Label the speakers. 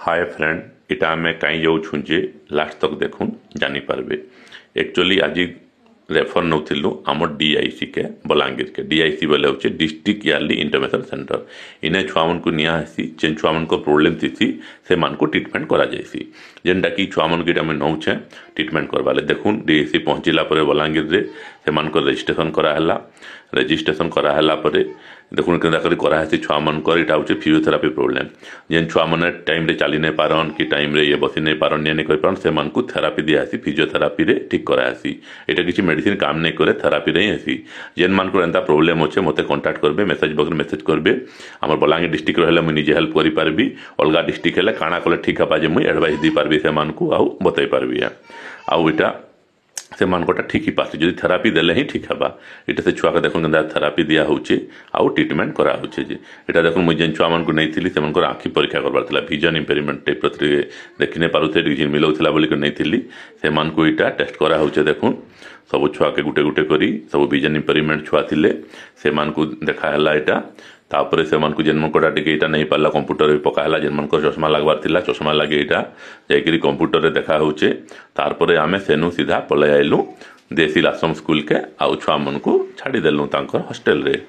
Speaker 1: Hi friend इटा आम कहीं जाऊँ जे लास्ट तक देखुन जानीपारे एक्चुअली आज रेफर नौलु आम डीआईसी के बलांगीर के डीआईसी बोले हूँ डिस्ट्रिक्ट यार्ली इंटरवेंशन सेंटर इन्हें छुआ मन को नियासी जेन छुआ मन को प्रोब्लेम थी से मान को ट्रिटमेंट करा जाइसी जेनटा कि छुआ मन को आम नौचे ट्रिटमेंट करवा देखुन डीआईसी पहुँचला बलांगीर रे से मान को रजिस्ट्रेशन कराला रेजिस्ट्रेशन कराला देखुन के करासी छुआ मनकर यहाँ हूँ फिजियोथेरापी प्रोब्लेम जेन छुआ मैंने टाइम रे चली नहीं पारन कि टाइम रे ये बसी नहीं पारन ये नहीं कर पारन से मान को थेरापी दियासी फिजियोथेरापी रे ठीक करासी यहाँ किसी मेडिसिन काम नहीं करे थेरापी रे ही आसी जेन मान को एंता प्रोब्लेम अच्छे मत कंटाक्ट करबे मेसेज बक्स मेसेज करबे आम बलांगीर डिस्ट्रिक्ट रहा मुझे निजे हेल्प करि पारबी अलग डिस्ट्रिक्ट है काଣା कले ठीक है जे मुझे एडवाइस दी पारबी से मान को आउ बतई पारबी आउ इटा से मानकोटा ठीक ही पास जदि थेरापी देले ही ठीक है इटा से छुआ के देखो थेरापी दिया होचे आउ ट्रिटमेंट करा होचे जे इटा देखो मुझे जेन छुआ मन को नहीं थी से मन आँखि परीक्षा करबार था विजन इम्पेयरमेंट टाइप देखी नहीं पारुथे डिजिन मिलाऊला बोली नहीं थी से मान को इटा टेस्ट करा होचे देखुन सब छुआ के गुटे गुटे करी सब विजन इम्पेयरमेंट छुआ थिले से मान को देखाला इटा तापर से मन को जेन मनकोटा टिके इटा नहीं पाला कंप्यूटर रे पकाला जेन मन को चश्मा लगवार थिला चश्मा लगे इटा जाइकरी कंप्यूटर रे देखा होचे तारपरे आमे सेनु सीधा पलै आइलु देसी आश्रम स्कूल के आउ छुआ मन को छाड़ी देलु तांकर हॉस्टल रे।